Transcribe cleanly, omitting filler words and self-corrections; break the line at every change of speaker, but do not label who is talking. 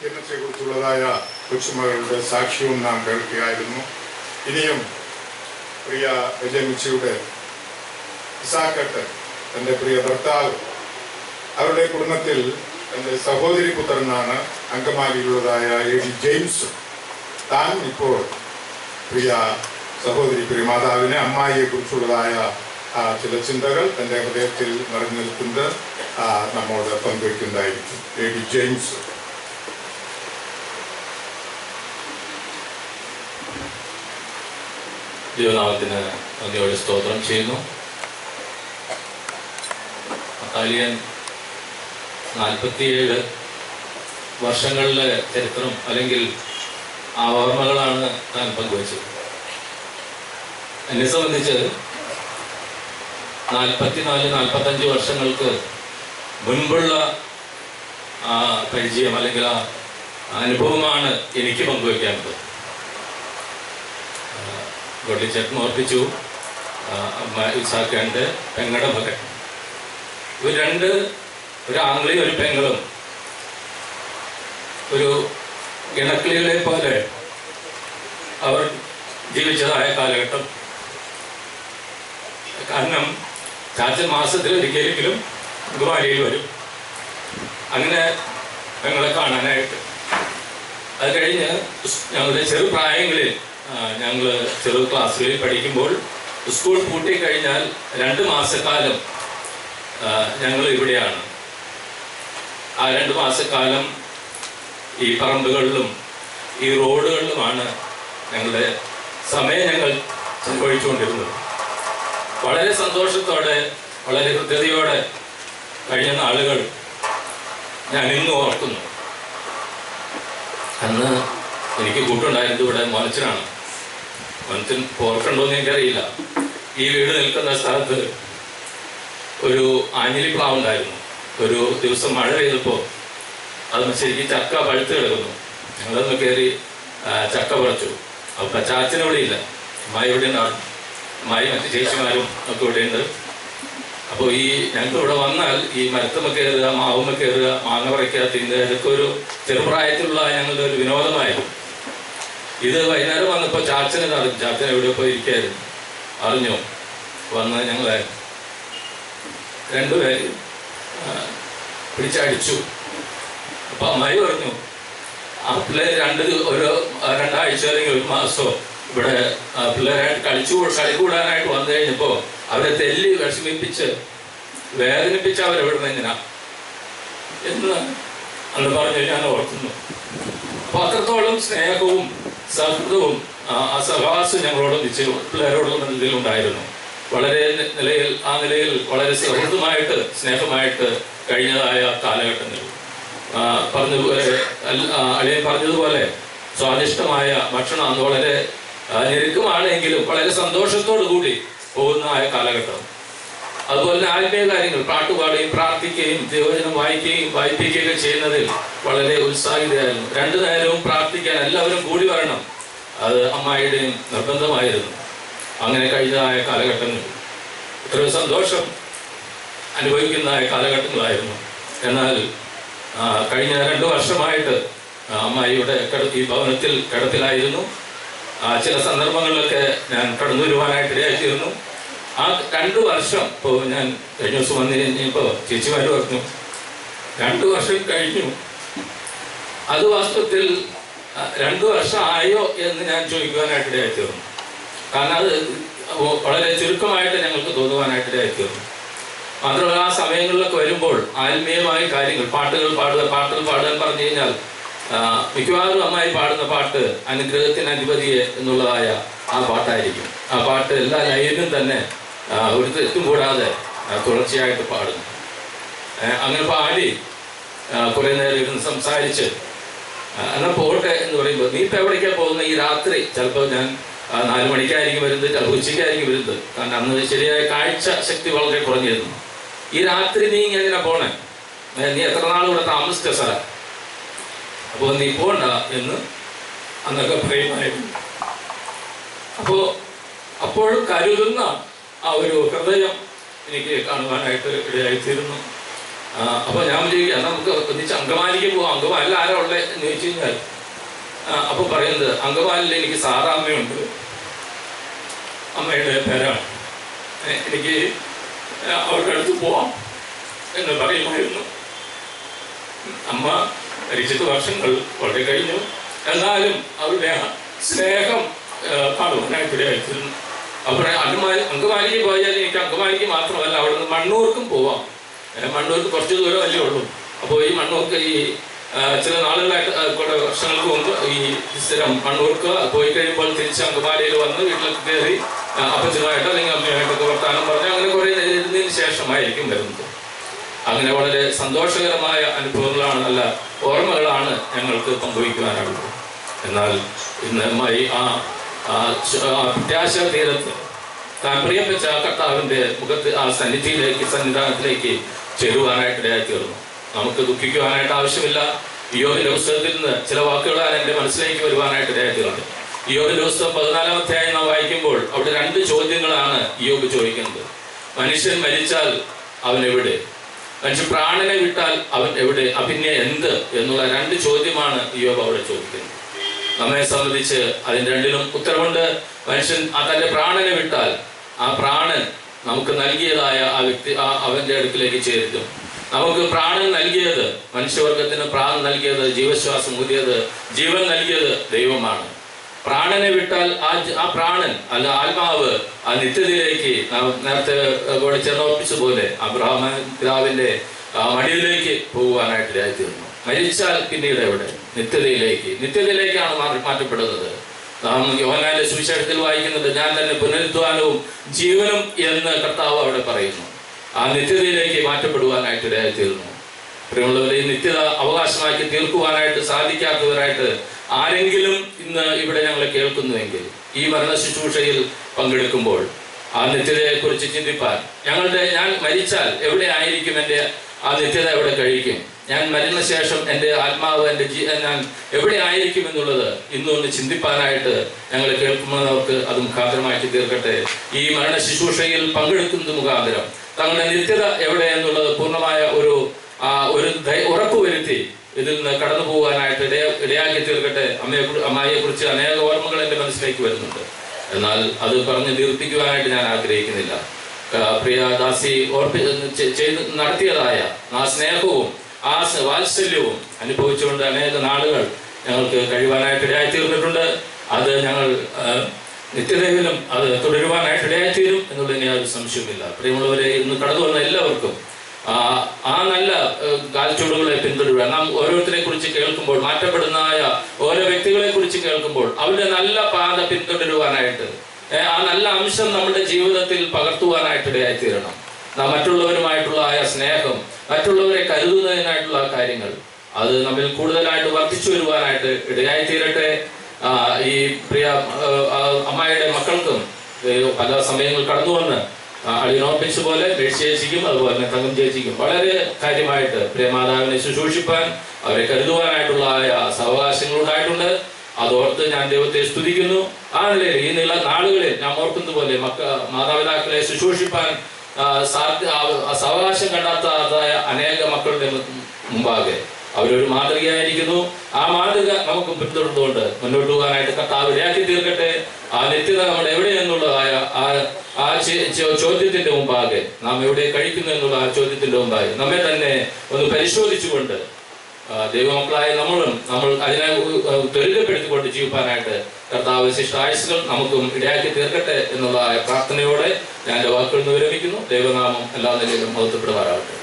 ജനത്തെക്കുറിച്ചുള്ളതായ കൊച്ചുമകളുടെ സാക്ഷ്യവും നാം കേൾക്കുകയായിരുന്നു. ഇനിയും പ്രിയ രജമിച്ചിയുടെ ഇസാക്കട്ട് തൻ്റെ പ്രിയ ഭർത്താവ്, അവരുടെ കുടുംബത്തിൽ എൻ്റെ സഹോദരി പുത്രനാണ് അങ്കമാലിയിലുള്ളതായ എ.ഡി. ജെയിംസ്. താൻ ഇപ്പോൾ പ്രിയ സഹോദരി പ്രിയ മാതാവിനെ അമ്മായിയെ കുറിച്ചുള്ളതായ ചില ചിന്തകൾ തൻ്റെ ഹൃദയത്തിൽ നിറഞ്ഞു നിൽക്കുന്നത് നമ്മോട് പങ്കുവയ്ക്കുന്നതായിരിക്കും. എ.ഡി. ജെയിംസ്.
ദൈവനാമത്തിന് നന്ദിയോടെ സ്തോത്രം ചെയ്യുന്നു. അലിയൻ 47 വർഷങ്ങളിലെ ചരിത്രം അല്ലെങ്കിൽ ആ ഓർമ്മകളാണ് താൻ പങ്കുവച്ചത്. എന്നെ സംബന്ധിച്ച് 44-45 വർഷങ്ങൾക്ക് മുൻപുള്ള പരിചയം അല്ലെങ്കിൽ ആ അനുഭവമാണ് എനിക്ക് പങ്കുവയ്ക്കാനുള്ളത്. ഗോഡ്ലിച്ചേട്ടൻ ഓർപ്പിച്ചു, ഇസാക്കൻ്റെ പെങ്ങളുടെ മകൻ. ഇവർ രണ്ട്, ഒരു ആംഗ്ലയും ഒരു പെങ്ങളും ഒരു ഇണക്കിളികളെ പോലെ അവർ ജീവിച്ചതായ കാലഘട്ടം. കാരണം ചാച്ചൻ മാസത്തിൽ ഒരിക്കലെങ്കിലും ഗുരുവായൂരിൽ വരും, അങ്ങനെ പെങ്ങളെ കാണാനായിട്ട്. അത് കഴിഞ്ഞ് ഞങ്ങളുടെ ചെറുപ്രായങ്ങളിൽ ഞങ്ങൾ ചെറു ക്ലാസ്സുകളിൽ പഠിക്കുമ്പോൾ സ്കൂൾ പൂട്ടിക്കഴിഞ്ഞാൽ 2 മാസക്കാലം ഞങ്ങൾ ഇവിടെയാണ്. ആ 2 മാസക്കാലം ഈ പറമ്പുകളിലും ഈ റോഡുകളിലുമാണ് ഞങ്ങളുടെ സമയം ഞങ്ങൾ ചെലവഴിച്ചുകൊണ്ടിരുന്നത്. വളരെ സന്തോഷത്തോടെ വളരെ ഹൃദ്യതയോടെ കഴിഞ്ഞ നാളുകൾ ഞാൻ ഇന്നും ഓർക്കുന്നു. അന്ന് എനിക്ക് കൂട്ടുണ്ടായിരുന്നത് ഇവിടെ മോനച്ചനാണ്. മോനച്ചൻ ഓർക്കണ്ടോന്ന് എനിക്കറിയില്ല. ഈ വീട് നിൽക്കുന്ന സ്ഥലത്ത് ഒരു ആഞ്ഞിലി പ്ലാവ് ഉണ്ടായിരുന്നു. ഒരു ദിവസം മഴ പെയ്തപ്പോൾ അതൊന്ന് ശരിക്കും ചക്ക പഴുത്ത് കിടക്കുന്നു. ഞങ്ങളൊന്ന് കയറി ചക്ക പറിച്ചു. അപ്പം ചാച്ചൻ ഇവിടെ ഇല്ല, അമ്മായി ഇവിടെ ഉണ്ടാവും. അമ്മായി മറ്റു ചേച്ചിമാരും ഒക്കെ ഇവിടെയുണ്ട്. അപ്പോൾ ഈ ഞങ്ങൾക്ക് ഇവിടെ വന്നാൽ ഈ മരത്തുമ്മ കയറുക, മാവുമ്മ കയറുക, മാങ്ങ പറിക്കുക, തിന്നുക, ഇതൊക്കെ ഒരു ചെറുപ്രായത്തിലുള്ള ഞങ്ങളുടെ ഒരു വിനോദമായിരുന്നു. ഇത് വൈകുന്നേരം വന്നപ്പോൾ ചാച്ചനെ അറിഞ്ഞു. ചാച്ചൻ എവിടെ പോയി ഇരിക്കായിരുന്നു, അറിഞ്ഞു. വന്ന് ഞങ്ങളെ 2 പേര് പിടിച്ചടിച്ചു. അപ്പം അമ്മായി പറഞ്ഞു, ആ പിള്ളേർ 2 ആഴ്ച അല്ലെങ്കിൽ 1 മാസമോ ഇവിടെ പിള്ളേരായിട്ട് കളിക്കൂടാനായിട്ട് വന്നു കഴിഞ്ഞപ്പോൾ അവരെ തെല്ലി വിഷമിപ്പിച്ച് വേദനിപ്പിച്ച് അവരെവിടുന്ന എന്തിനാ എന്ന് അന്ന് പറഞ്ഞ് ഞാൻ ഓർക്കുന്നു. അപ്പോൾ അത്രത്തോളം സ്നേഹവും സൗഹൃദവും സഹവാസവും ഞങ്ങളോടും പിള്ളേരോടും ഇതിലുണ്ടായിരുന്നു. വളരെ ആ നിലയിൽ വളരെ സൗഹൃദമായിട്ട് സ്നേഹമായിട്ട് കഴിഞ്ഞതായ കാലഘട്ടങ്ങൾ. പറഞ്ഞതുപോലെ അളിയൻ പറഞ്ഞതുപോലെ സ്വാദിഷ്ടമായ ഭക്ഷണം അന്ന് വളരെ ഞെരുക്കമാണെങ്കിലും വളരെ സന്തോഷത്തോടു കൂടി പോകുന്ന കാലഘട്ടം. അതുപോലെ ആത്മീയ കാര്യങ്ങൾ പാട്ടുപാടുകയും പ്രാർത്ഥിക്കുകയും ദൈവവചനം വായിപ്പിക്കുകയും ചെയ്യുന്നതിൽ വളരെ ഉത്സാഹിതരായിരുന്നു. 2 നേരവും പ്രാർത്ഥിക്കാൻ എല്ലാവരും കൂടി വരണം, അത് അമ്മായിയുടെയും നിർബന്ധമായിരുന്നു. അങ്ങനെ കഴിഞ്ഞതായ കാലഘട്ടങ്ങൾ ഇത്രയും സന്തോഷം അനുഭവിക്കുന്ന കാലഘട്ടങ്ങളായിരുന്നു. എന്നാൽ കഴിഞ്ഞ 2 വർഷമായിട്ട് അമ്മായിയുടെ ഈ ഭവനത്തിൽ കിടപ്പിലായിരുന്നു. ചില സന്ദർഭങ്ങളിലൊക്കെ ഞാൻ കടന്നു വരുവാനായിട്ട് ഇടയാക്കിയിരുന്നു. ആ 2 വർഷം ഇപ്പോൾ ഞാൻ കഴിഞ്ഞ ദിവസം വന്നു കഴിഞ്ഞപ്പോൾ ചേച്ചിമാർ പറഞ്ഞു 2 വർഷം കഴിഞ്ഞു. അത് വാസ്തവത്തിൽ 2 വർഷം ആയോ എന്ന് ഞാൻ ചോദിക്കുവാനായിട്ട് ഇടയാക്കിയിരുന്നു. കാരണം അത് വളരെ ചുരുക്കമായിട്ട് ഞങ്ങൾക്ക് തോന്നുവാനായിട്ട് ഇടയാക്കിയിരുന്നു. മാത്രമല്ല ആ സമയങ്ങളിലൊക്കെ വരുമ്പോൾ ആത്മീയമായ കാര്യങ്ങൾ പാട്ടുകൾ പാടാൻ പറഞ്ഞു കഴിഞ്ഞാൽ മിക്കവാറും അമ്മായി പാടുന്ന പാട്ട് അനുഗ്രഹത്തിന് അധിപതിയെ എന്നുള്ളതായ ആ പാട്ടായിരിക്കും. ആ പാട്ട് എല്ലാ ലൈനിലും തന്നെ ഒരു തെറ്റും കൂടാതെ തുടർച്ചയായിട്ട് പാടുന്നു. അങ്ങനെ പാടി കുറേ നേരം ഇരുന്ന് സംസാരിച്ച് എന്നാൽ പോട്ടെ എന്ന് പറയുമ്പോൾ നീ ഇപ്പം എവിടേക്കാണ് പോകുന്നത് ഈ രാത്രി? ചിലപ്പോൾ ഞാൻ 4 മണിക്കായിരിക്കും വരുന്നത്, ചിലപ്പോൾ ഉച്ചയ്ക്കായിരിക്കും വരുന്നത്. കാരണം അന്ന് ശരിയായ കാഴ്ച ശക്തി വളരെ കുറഞ്ഞിരുന്നു. ഈ രാത്രി നീ എങ്ങനെ പോണേ? നീ എത്ര നാൾ ഇവിടെ താമസിച്ച സ്ഥലം, അപ്പോൾ നീ പോണ്ട എന്ന് അന്നൊക്കെ പറയുമായിരുന്നു. അപ്പോഴും കരുതുന്ന ആ ഒരു ഹൃദയം എനിക്ക് കാണുവാനായിട്ട് ഇടയായിത്തീരുന്നു. അപ്പൊ ഞാൻ വിചാരിക്കുക നമുക്ക് ഒന്നിച്ച് അങ്കമാലിക്ക് പോവാം. അങ്കമാലിൽ ആരാ ഉള്ളത് എന്ന് ചോദിച്ചു കഴിഞ്ഞാൽ അപ്പൊ പറയുന്നത് അങ്കമാലിൽ എനിക്ക് സാറാമ്മയുണ്ട്, അമ്മയുടെ പേരാണ്, എനിക്ക് അവരുടെ അടുത്ത് പോവാം എന്ന് പറയുമായിരുന്നു. അമ്മ മരിച്ചിട്ട് വർഷങ്ങൾ വളരെ കഴിഞ്ഞു. എന്നാലും അവരുടെ സ്നേഹം കാണുവാനായിട്ടിടയായിരുന്നു. അപ്പോൾ അങ്കമാലിക്ക് പോയാൽ എനിക്ക് അങ്കമാലിക്ക് മാത്രമല്ല അവിടുന്ന് മണ്ണൂർക്കും പോവാം. മണ്ണൂർക്ക് കുറച്ച് ദൂരം അല്ലേ ഉള്ളൂ. അപ്പോൾ ഈ മണ്ണൂർക്ക് ഈ ചില നാളുകളായിട്ട് കുറെ വർഷങ്ങൾക്ക് മുമ്പ് ഈ സ്ഥിരം മണ്ണൂർക്ക് പോയി കഴിയുമ്പോൾ തിരിച്ച് അങ്കമാലിയിൽ വന്ന് വീട്ടിലൊക്കെ കയറി അപ്പച്ചനുമായിട്ട് അല്ലെങ്കിൽ അമ്മയുമായിട്ടൊക്കെ വർത്താനം പറഞ്ഞ് അങ്ങനെ കുറെ ഇരുന്നതിന് ശേഷമായിരിക്കും വരുന്നത്. അങ്ങനെ വളരെ സന്തോഷകരമായ അനുഭവങ്ങളാണ്, നല്ല ഓർമ്മകളാണ് ഞങ്ങൾക്ക് പങ്കുവയ്ക്കുവാനുള്ളത്. എന്നാൽ ഇന്ന് പ്രത്യാശ തീരത്ത് താൻ പ്രിയപ്പെട്ട കർത്താവിന്റെ മുഖത്ത് ആ സന്നിധാനത്തിലേക്ക് ചേരുവാനായിട്ടിടയായി തീർന്നു. നമുക്ക് ദുഃഖിക്കുവാനായിട്ട് ആവശ്യമില്ല. ഇയ്യോബിന്റെ പുസ്തകത്തിൽ നിന്ന് ചില വാക്കുകളാണ് എൻ്റെ മനസ്സിലേക്ക് വരുവാനായിട്ടിടയായി തീർന്നത്. ഇയ്യോബിന്റെ പുസ്തകം 14-ാം അധ്യായം നാം വായിക്കുമ്പോൾ അവിടെ 2 ചോദ്യങ്ങളാണ് ഇയ്യോബ് ചോദിക്കുന്നത്. മനുഷ്യൻ മരിച്ചാൽ അവൻ എവിടെ? മനുഷ്യൻ പ്രാണനെ വിട്ടാൽ അവൻ എവിടെ? പിന്നെ എന്ത് എന്നുള്ള 2 ചോദ്യമാണ് ഇയ്യോബ് അവിടെ ചോദിക്കുന്നത്. നമ്മെ സംബന്ധിച്ച് അതിന് 2നും ഉത്തരവുണ്ട്. മനുഷ്യൻ തന്റെ പ്രാണനെ വിട്ടാൽ ആ പ്രാണൻ നമുക്ക് നൽകിയതായ ആ വ്യക്തി അവന്റെ അടുക്കിലേക്ക് ചേരുന്നു. നമുക്ക് പ്രാണൻ നൽകിയത്, മനുഷ്യവർഗത്തിന് പ്രാണൻ നൽകിയത്, ജീവശ്വാസം ഊതിയത്, ജീവൻ നൽകിയത് ദൈവമാണ്. പ്രാണനെ വിട്ടാൽ ആ പ്രാണൻ അല്ല ആത്മാവ് ആ നിത്യതയിലേക്ക് നേരത്തെ ചെന്നോപ്പിച്ചതുപോലെ അബ്രഹാം പിതാവിന്റെ മടിയിലേക്ക് പോകുവാനായിട്ടിടയായിത്തീർന്നു. മരിച്ചാൽ പിന്നീട് എവിടെ? നിത്യതയിലേക്കാണ് മാറ്റപ്പെടുന്നത്. നാം യോഹന്നാന്റെ സുവിശേഷത്തിൽ വായിക്കുന്നത്, ഞാൻ തന്നെ പുനരുദ്ധാനവും ജീവനും എന്ന് കർത്താവ് അവിടെ പറയുന്നു. ആ നിത്യതയിലേക്ക് മാറ്റപ്പെടുവാനായിട്ടിടയായിത്തീർന്നു. പ്രിയമുള്ളവരെ, ഈ നിത്യത അവകാശമാക്കി തീർക്കുവാനായിട്ട് സാധിക്കാത്തവരായിട്ട് ആരെങ്കിലും ഇന്ന് ഇവിടെ ഞങ്ങളെ കേൾക്കുന്നുവെങ്കിൽ ഈ മരണ ശുശ്രൂഷയിൽ പങ്കെടുക്കുമ്പോൾ ആ നിത്യതയെ കുറിച്ച് ചിന്തിപ്പാൻ, ഞാൻ മരിച്ചാൽ എവിടെ ആയിരിക്കും എൻ്റെ ആ നിത്യത, എവിടെ കഴിക്കും, ഞാൻ മരണശേഷം എൻ്റെ ആത്മാവ് ഞാൻ എവിടെ ആയിരിക്കും എന്നുള്ളത് ഇന്നൊന്ന് ചിന്തിപ്പാനായിട്ട് ഞങ്ങൾ കേൾക്കുന്നവർക്ക് അത് മുഖാന്തരമായിട്ട് തീർക്കട്ടെ. ഈ മരണ ശുശ്രൂഷയിൽ പങ്കെടുക്കുന്നത് മുഖാന്തരം തങ്ങളുടെ നിത്യത എവിടെ എന്നുള്ളത് പൂർണ്ണമായ ഒരു ഉറപ്പുവരുത്തി ഇതിൽ നിന്ന് കടന്നു പോകാനായിട്ട് ഇടയാക്കി തീർക്കട്ടെ. അമ്മയെ കുറിച്ച് അനേക ഓർമ്മകൾ എൻ്റെ മനസ്സിലേക്ക് വരുന്നുണ്ട്. എന്നാൽ അത് പറഞ്ഞ് ദീർഘിപ്പിക്കുവാനായിട്ട് ഞാൻ ആഗ്രഹിക്കുന്നില്ല. പ്രിയ ദാസി നടത്തിയതായ ആ സ്നേഹവും ആ വാത്സല്യവും അനുഭവിച്ചുകൊണ്ട് അനേക നാളുകൾ ഞങ്ങൾക്ക് കഴിയുവാനായിട്ട് ഇടയായി തീർന്നിട്ടുണ്ട്. അത് ഞങ്ങൾ നിത്യതയിലും അത് തുടരുവാനായിട്ട് ഇടയായിത്തീരും എന്നുള്ളതിന് യാതൊരു സംശയമില്ല. പ്രിയമുള്ളവരെ, ഇന്ന് കടന്നു വന്ന എല്ലാവർക്കും ആ നല്ല കാൽച്ചുവടുകളെ പിന്തുടരുക. നാം ഓരോരുത്തരെ കുറിച്ച് കേൾക്കുമ്പോൾ, മാറ്റപ്പെടുന്നതായ ഓരോ വ്യക്തികളെ കുറിച്ച് കേൾക്കുമ്പോൾ അവരുടെ നല്ല പാത പിന്തുടരുവാനായിട്ട്, ആ നല്ല അംശം നമ്മുടെ ജീവിതത്തിൽ പകർത്തുവാനായിട്ട് ഇടയായിത്തീരണം. നാം മറ്റുള്ളവരുമായിട്ടുള്ള ആ സ്നേഹം, മറ്റുള്ളവരെ കരുതുന്നതിനായിട്ടുള്ള കാര്യങ്ങൾ, അത് നമ്മിൽ കൂടുതലായിട്ട് വർദ്ധിച്ചു വരുവാനായിട്ട് ഇടയായിത്തീരട്ടെ. ഈ പ്രിയ അമ്മായിയുടെ മക്കൾക്കും പല സമയങ്ങൾ കടന്നു വന്ന് അടിയോർപ്പിച്ച പോലെ ചേച്ചിക്കും അതുപോലെ തന്നെ തങ്കം ചേച്ചിക്കും വളരെ കാര്യമായിട്ട് പ്രിയമാതാവിനെ ശുശ്രൂഷിപ്പാൻ, അവരെ കരുതുവാനായിട്ടുള്ള സാവകാശങ്ങൾ ഉണ്ടായിട്ടുണ്ട്. അതോർത്ത് ഞാൻ ദൈവത്തെ സ്തുതിക്കുന്നു. ആ നിലയിൽ ഈ നാളുകളിൽ ഞാൻ ഓർക്കുന്ന പോലെ മാതാപിതാക്കളെ ശുശ്രൂഷിപ്പാൻ സാവകാശം കണ്ടെത്താതായ അനേക മക്കളുടെ മുമ്പാകെ അവരൊരു മാതൃകയായിരിക്കുന്നു. ആ മാതൃക നമുക്ക് പിന്തുടർന്നുകൊണ്ട് മുന്നോട്ട് പോകാനായിട്ട് കർത്താവ് ഇടയാക്കി തീർക്കട്ടെ. ആ നിത്യത നമ്മൾ എവിടെയെന്നുള്ളതായ ആ ചോദ്യത്തിന്റെ മുമ്പാകെ, നാം എവിടെ കഴിക്കുന്നു എന്നുള്ള ആ ചോദ്യത്തിന്റെ മുമ്പാകെ നമ്മെ തന്നെ ഒന്ന് പരിശോധിച്ചുകൊണ്ട് ദൈവമക്കളായ നമ്മൾ അതിനെ ത്വരിതപ്പെടുത്തിക്കൊണ്ട് ജീവിക്കാനായിട്ട് കർത്താവ് ശിഷ്ടായുസ്സുകൾ നമുക്കും ഇടയാക്കി തീർക്കട്ടെ എന്നുള്ള പ്രാർത്ഥനയോടെ ഞാൻ എൻ്റെ വാക്കുകൾ വിരമിക്കുന്നു. ദൈവനാമം എല്ലാ നിലയിലും മഹത്വപ്പെടുമാറാകട്ടെ.